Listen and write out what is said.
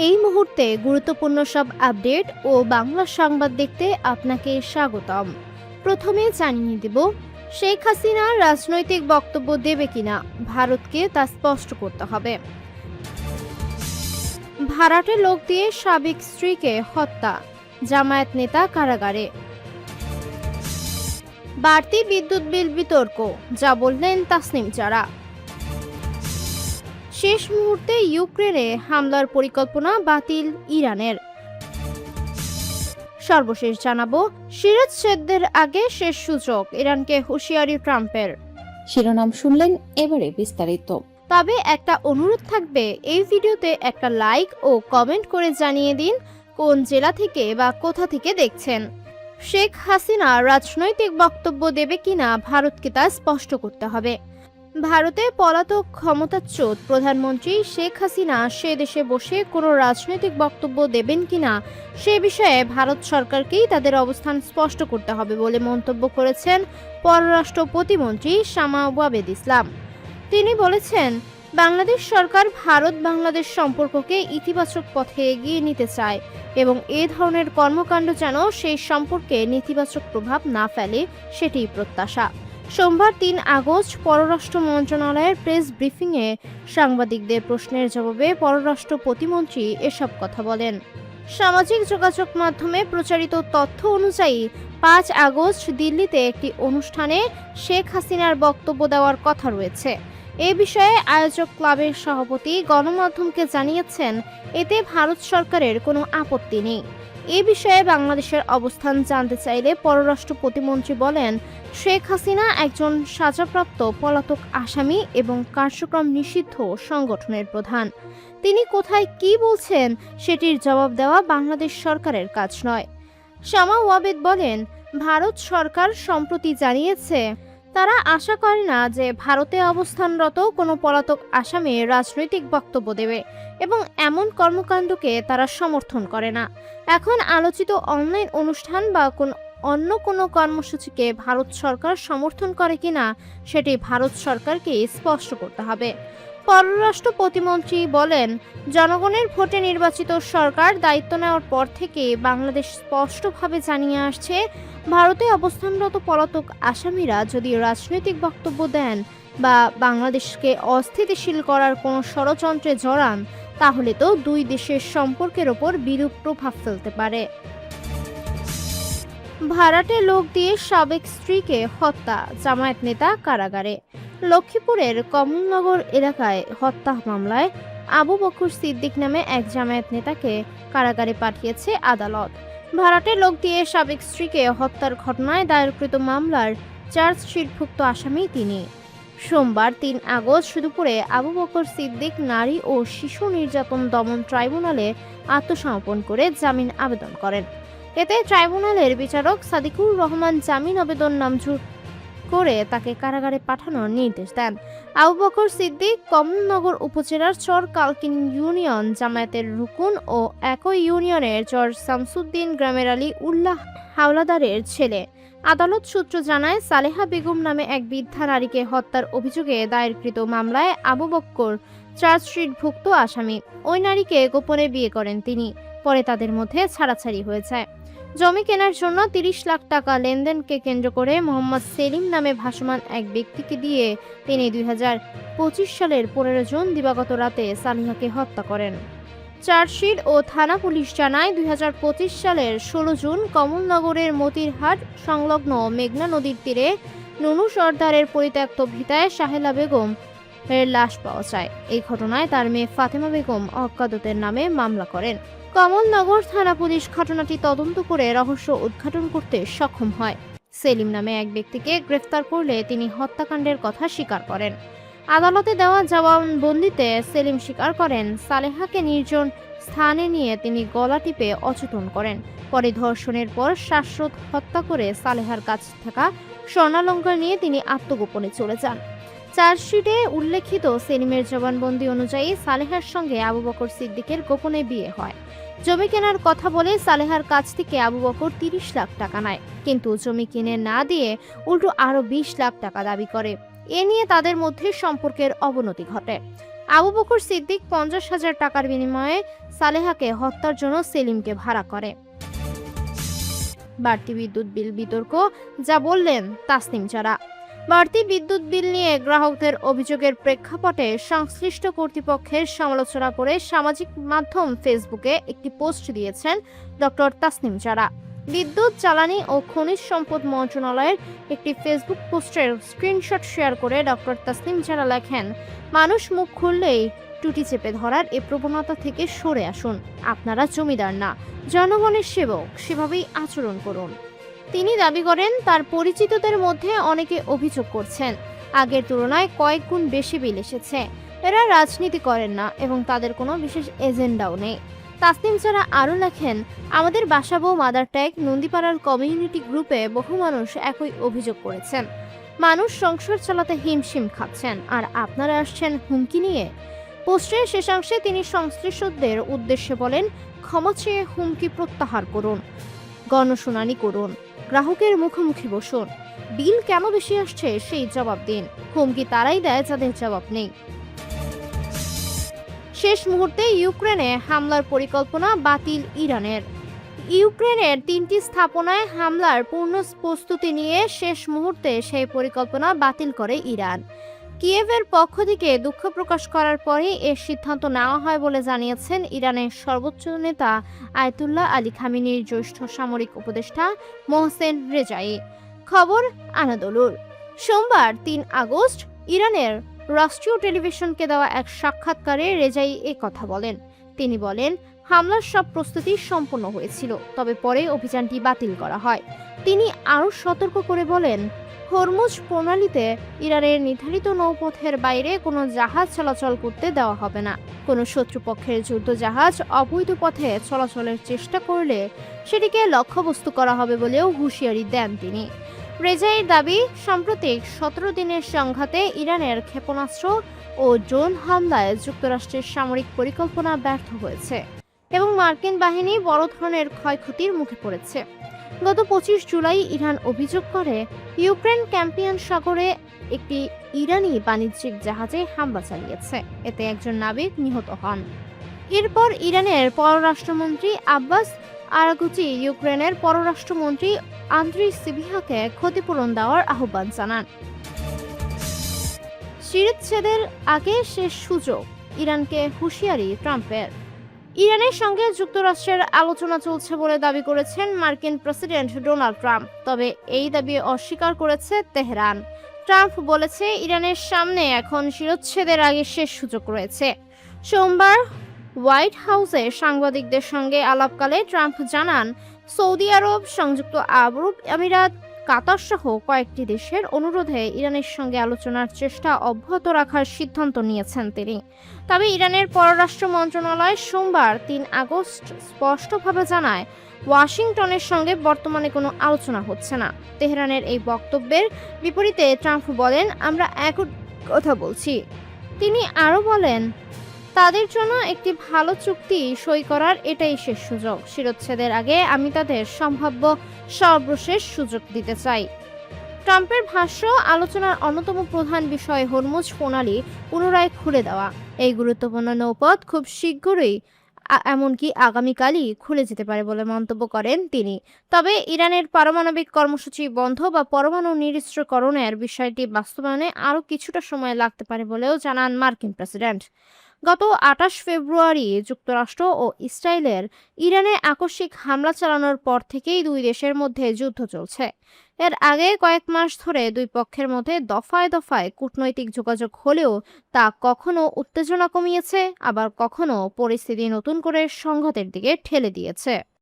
এই মুহূর্তে গুরুত্বপূর্ণ সব আপডেট ও বাংলা সংবাদ দেখতে আপনাকে স্বাগতম। প্রথমে জানিয়ে দেব, শেখ হাসিনা রাজনৈতিক বক্তব্য দেবে কিনা ভারতকে তা স্পষ্ট করতে হবে। ভাড়াটে লোক দিয়ে সাবেক স্ত্রীকে হত্যা, জামায়াত নেতা কারাগারে। বাড়তি বিদ্যুৎ বিল বিতর্ক, যা বললেন তাসনিম জারা। শেষ মুহূর্তে ইউক্রেনে হামলার পরিকল্পনা বাতিল ইরানের। সর্বশেষ জানাবো, শিরচ্ছেদের আগে শেষ সূচক, ইরানকে হুঁশিয়ারি ট্রাম্পের। শিরোনাম শুনলেন, এবারে বিস্তারিত। তবে একটা অনুরোধ থাকবে, এই ভিডিওতে একটা লাইক ও কমেন্ট করে জানিয়ে দিন কোন জেলা থেকে বা কোথা থেকে দেখছেন। শেখ হাসিনা রাজনৈতিক বক্তব্য দেবে কিনা ভারতকে তা স্পষ্ট করতে হবে। ভারতে পলাতক ক্ষমতাচ্যুত প্রধানমন্ত্রী শেখ হাসিনা সে দেশে বসে কোনো রাজনৈতিক বক্তব্য দেবেন কিনা সে বিষয়ে ভারত সরকারকেই তাদের অবস্থান স্পষ্ট করতে হবে বলে মন্তব্য করেছেন পররাষ্ট্র প্রতিমন্ত্রী শামা ওয়াবেদ ইসলাম। তিনি বলেছেন, বাংলাদেশ সরকার ভারত বাংলাদেশ সম্পর্ককে ইতিবাচক পথে এগিয়ে নিতে চায় এবং এ ধরনের কর্মকাণ্ড যেন সেই সম্পর্কে নেতিবাচক প্রভাব না ফেলে সেটিই প্রত্যাশা। সোমবার ৩ আগস্ট পররাষ্ট্র মন্ত্রণালয়ের প্রেস ব্রিফিংয়ে সাংবাদিকদের প্রশ্নের জবাবে পররাষ্ট্র প্রতিমন্ত্রী এসব কথা বলেন। সামাজিক যোগাযোগ মাধ্যমে প্রচারিত তথ্য অনুযায়ী ৫ আগস্ট দিল্লিতে একটি অনুষ্ঠানে শেখ হাসিনার বক্তব্য দেওয়ার কথা রয়েছে। এ বিষয়ে আয়োজক ক্লাবের সভাপতি গণমাধ্যমকে জানিয়েছেন, এতে ভারত সরকারের কোনো আপত্তি নেই। এ বিষয়ে বাংলাদেশের অবস্থান জানতে চাইলে পররাষ্ট্র প্রতিমন্ত্রী বলেন, শেখ হাসিনা একজন সাজাপ্রাপ্ত পলাতক আসামি এবং কার্যক্রম নিষিদ্ধ সংগঠনের প্রধান। তিনি কোথায় কি বলছেন সেটির জবাব দেওয়া বাংলাদেশ সরকারের কাজ নয়। শামা ওয়াবেদ বলেন, ভারত সরকার সম্প্রতি জানিয়েছে তারা আশা করে না যে ভারতে অবস্থানরত কোনো পলাতক আসামি রাজনৈতিক বক্তব্য দেবে এবং এমন কর্মকাণ্ডকে তারা সমর্থন করে না। এখন আলোচিত অনলাইন অনুষ্ঠান বা অন্য কোনো কর্মসূচিকে ভারত সরকার সমর্থন করে কিনা সেটি ভারত সরকারকে স্পষ্ট করতে হবে। পররাষ্ট্র প্রতিমন্ত্রী বলেন, জনগণের ভোটে নির্বাচিত সরকার দায়িত্ব নেওয়ার পর থেকে বাংলাদেশ স্পষ্টভাবে জানিয়ে আসছে, ভারতে অবস্থানরত পলাতক আসামিরা যদি রাজনৈতিক বক্তব্য দেন বা বাংলাদেশকে অস্থিতিশীল করার কোনো ষড়যন্ত্রে জড়ান, তাহলে তো দুই দেশের সম্পর্কের ওপর বিরূপ প্রভাব ফেলতে পারে। ভাড়াটে লোক দিয়ে সাবেক স্ত্রীকে হত্যা, জামায়াত নেতা কারাগারে। লক্ষ্মীপুরের কমলনগর এলাকায় হত্যা মামলায় আবু বকর সিদ্দিক নামে এক জামায়াত নেতাকে কারাগারে পাঠিয়েছে আদালত। ভাড়াটে লোক দিয়ে সাবেক স্ত্রীকে হত্যার ঘটনায় দায়েরকৃত মামলার চার্জশিটভুক্ত আসামি তিনি। সোমবার ৩ আগস্ট দুপুরে আবু বকর সিদ্দিক নারী ও শিশু নির্যাতন দমন ট্রাইব্যুনালে আত্মসমর্পণ করে জামিন আবেদন করেন। এতে ট্রাইব্যুনালের বিচারক সাদিকুর রহমান জামিন আবেদন নামঞ্জুর করে তাকে কারাগারে পাঠানোর নির্দেশ দেন। আবু বকর সিদ্দিক কমলনগর উপজেলার চর কালকিন ইউনিয়ন জামায়াতের রুকুন ও একই ইউনিয়নের চর শামসুদ্দিন গ্রামের আলী উল্লাহ হাওলাদারের ছেলে। আদালত সূত্র জানায়, সালেহা বেগম নামে এক বৃদ্ধা নারীকে হত্যার অভিযোগে দায়েরকৃত মামলায় আবু বক্কর চার্জশিটভুক্ত আসামি। ওই নারীকে গোপনে বিয়ে করেন তিনি। পরে তাদের মধ্যে ছাড়াছাড়ি হয়েছে। জমি কেনার জন্য ৩০ লাখ টাকা লেনদেনকে কেন্দ্র করে মোহাম্মদ সেলিম নামে ভাসমান এক ব্যক্তিকে দিয়ে তিনি ২০২৫ সালের ১৫ জুন দিবাগত রাতে সালিহাকে হত্যা করেন। চার্জশিট ও থানা পুলিশ জানায়, ২০২৫ সালের ১৬ জুন কমলনগরের মতিরহাট সংলগ্ন মেঘনা নদীর তীরে নুনু সর্দারের পরিত্যক্ত ভিটায় সাহেলা বেগম এর লাশ পাওয়া যায়। এই ঘটনায় তার মেয়ে ফাতেমা বেগম অজ্ঞাতদের নামে মামলা করেন। কমলনগর থানা পুলিশ ঘটনাটি তদন্ত করে রহস্য উদ্ঘাটন করতে সক্ষম হয়। সেলিম নামে এক ব্যক্তিকে গ্রেফতার করলে তিনি হত্যাকাণ্ডের কথা স্বীকার করেন। আদালতে দেওয়া জবানবন্দিতে সেলিম স্বীকার করেন, সালেহাকে নির্জন স্থানে নিয়ে তিনি গলা টিপে অচেতন করেন। পরে ধর্ষণের পর শ্বাসরোধ হত্যা করে সালেহার কাছ থাকা স্বর্ণালঙ্কার নিয়ে তিনি আত্মগোপনে চলে যান। চার্জশিটে উল্লেখিত সেলিমের জবানবন্দি অনুযায়ী সালেহার সঙ্গে আবু বকর সিদ্দিকের গোপনে বিয়ে হয়। জমি কেনার কথা বলে সালেহার কাছ থেকে আবু বকর ৩০ লাখ টাকা নেয়, কিন্তু জমি কিনে না দিয়ে উল্টো আরও ২০ লাখ টাকা দাবি করে। এ নিয়ে তাদের মধ্যে সম্পর্কের অবনতি ঘটে। আবু বকর সিদ্দিক 50,000 টাকার বিনিময়ে সালেহাকে হত্যার জন্য সেলিমকে ভাড়া করে। বাড়তি বিদ্যুৎ বিল বিতর্ক, যা বললেন তাসনিম জারা। বাড়তি বিদ্যুৎ বিল নিয়ে গ্রাহকদের অভিযোগের প্রেক্ষাপটে সংশ্লিষ্ট কর্তৃপক্ষের সমালোচনা করে সামাজিক মাধ্যম ফেসবুকে একটি পোস্ট দিয়েছেন ডক্টর তাসনিম জারা। বিদ্যুৎ, জ্বালানি ও খনিজ সম্পদ মন্ত্রণালয়ের একটি ফেসবুক পোস্টের স্ক্রিনশট শেয়ার করে ডক্টর তাসনিম জারা লেখেন, মানুষ মুখ খুললেই টুটি চেপে ধরার এ প্রবণতা থেকে সরে আসুন। আপনারা জমিদার না, জনগণের সেবক, সেভাবেই আচরণ করুন। তিনি দাবি করেন, তার পরিচিতদের মধ্যে অনেকে অভিযোগ করছেন আগের তুলনায় কয়েক গুণ বেশি বিল এসেছে। এরা রাজনীতি করেন না এবং তাদের কোনো বিশেষ এজেন্ডাও নেই। তাসনিম জারা আরও লেখেন, আমাদের বাসাবো মাদার ট্যাগ নন্দীপাড়ার কমিউনিটি গ্রুপে বহু মানুষ একই অভিযোগ করেছেন। মানুষ সংসার চালাতে হিমশিম খাচ্ছেন, আর আপনারা আসছেন হুমকি নিয়ে। পোস্টের শেষাংশে তিনি সংশ্লিষ্টদের উদ্দেশ্যে বলেন, ক্ষমা চেয়ে হুমকি প্রত্যাহার করুন, গণশুনানি করুন, গ্রাহকের মুখোমুখি বসুন। বিল কেন বেশি আসছে সেই জবাব দিন। হুমকি তারাই দেয় যাদের জবাব নেই। শেষ মুহূর্তে ইউক্রেনে হামলার পরিকল্পনা বাতিল ইরানের। ইউক্রেনের 3টি স্থাপনায় হামলার পূর্ণ প্রস্তুতি নিয়ে শেষ মুহূর্তে সেই পরিকল্পনা বাতিল করে ইরান। কিয়েভের পক্ষ থেকে দুঃখ প্রকাশ করার পরেই এর সিদ্ধান্ত নেওয়া হয় বলে জানিয়েছেন ইরানের সর্বোচ্চ নেতা আয়াতুল্লাহ আলী খামেনির জ্যেষ্ঠ সামরিক উপদেষ্টা মোহসেন রেজাই। খবর আনাদোলুর। সোমবার 3 আগস্ট ইরানের রাষ্ট্রীয় টেলিভিশনকে দেওয়া এক সাক্ষাৎকারে রেজাই কথা বলেন। তিনি বলেন, হামলার সব প্রস্তুতি সম্পন্ন হয়েছিল, তবে পরে অভিযানটি বাতিল করা হয়। তিনি আরও সতর্ক করে বলেন, হরমুজ প্রণালীতে ইরানের নির্ধারিত নৌপথের বাইরে কোনো জাহাজ চলাচল করতে দেওয়া হবে না। কোনো শত্রুপক্ষের যুদ্ধ জাহাজ অবৈধ পথে চলাচলের চেষ্টা করলে সেটিকে লক্ষ্যবস্তু করা হবে বলেও হুঁশিয়ারি দেন তিনি। রেজাইয়ের দাবি, সাম্প্রতিক 17 দিনের সংঘাতে ইরানের ক্ষেপণাস্ত্র ও ড্রোন হামলায় যুক্তরাষ্ট্রের সামরিক পরিকল্পনা ব্যর্থ হয়েছে এবং মার্কিন বাহিনী বড় ধরনের ক্ষয়ক্ষতির মুখে পড়েছে। গত 25 জুলাই ইরান অভিযোগ করে ইউক্রেন ক্যাম্পিয়ান সাগরে একটি ইরানি বাণিজ্যিক জাহাজে হামলা চালিয়েছে। এতে একজন নাবিক নিহত হন। এরপর ইরানের পররাষ্ট্রমন্ত্রী আব্বাস আরাগুচি ইউক্রেনের পররাষ্ট্রমন্ত্রী আন্দ্রি সিবিহাকে ক্ষতিপূরণ দেওয়ার আহ্বান জানান। শিরচ্ছেদের আগে শেষ সুযোগ, ইরানকে হুঁশিয়ারি ট্রাম্পের। ইরানের সঙ্গে যুক্তরাষ্ট্রের আলোচনা চলছে বলে দাবি করেছেন মার্কিন প্রেসিডেন্ট ডোনাল্ড ট্রাম্প, তবে এই দাবি অস্বীকার করেছে তেহরান। ট্রাম্প বলেছে, ইরানের সামনে এখন শিরচ্ছেদের আগে শেষ সুযোগ রয়েছে। সোমবার হোয়াইট হাউসে সাংবাদিকদের সঙ্গে আলাপকালে ট্রাম্প জানান, সৌদি আরব, সংযুক্ত আরব আমিরাত, কাতার সহ কয়েকটি দেশের অনুরোধে ইরানের সঙ্গে আলোচনার চেষ্টা অব্যাহত রাখার সিদ্ধান্ত নিয়েছেন তিনি। তবে ইরানের পররাষ্ট্র মন্ত্রণালয় সোমবার 3 আগস্ট স্পষ্টভাবে জানায়, ওয়াশিংটনের সঙ্গে বর্তমানে কোনো আলোচনা হচ্ছে না। তেহরানের এই বক্তব্যের বিপরীতে ট্রাম্প বলেন, আমরা এক কথা বলছি। তিনি আরও বলেন, তাদের জন্য একটি ভালো চুক্তি সই করার এটাই শেষ সুযোগ। শিরচ্ছেদের আগে আমি তাদের সম্ভাব্য সর্বশেষ সুযোগ দিতে চাই। ট্রাম্পের ভাষ্য, আলোচনার অন্যতম প্রধান বিষয় হরমুজ প্রণালী পুনরায় খুলে দেওয়া। এই গুরুত্বপূর্ণ নৌপথ খুব শীঘ্রই, এমনকি আগামীকালই খুলে যেতে পারে বলে মন্তব্য করেন তিনি। তবে ইরানের পারমাণবিক কর্মসূচি বন্ধ বা পরমাণু নিরস্ত্রীকরণের বিষয়টি বাস্তবায়নে আরও কিছুটা সময় লাগতে পারে বলেও জানান মার্কিন প্রেসিডেন্ট। গত 28 ফেব্রুয়ারি যুক্তরাষ্ট্র ও ইসরায়েলের ইরানে আকস্মিক হামলা চালানোর পর থেকেই দুই দেশের মধ্যে যুদ্ধ চলছে। এর আগে কয়েক মাস ধরে দুই পক্ষের মধ্যে দফায় দফায় কূটনৈতিক যোগাযোগ হলেও তা কখনো উত্তেজনা কমিয়েছে, আবার কখনো পরিস্থিতি নতুন করে সংঘাতের দিকে ঠেলে দিয়েছে।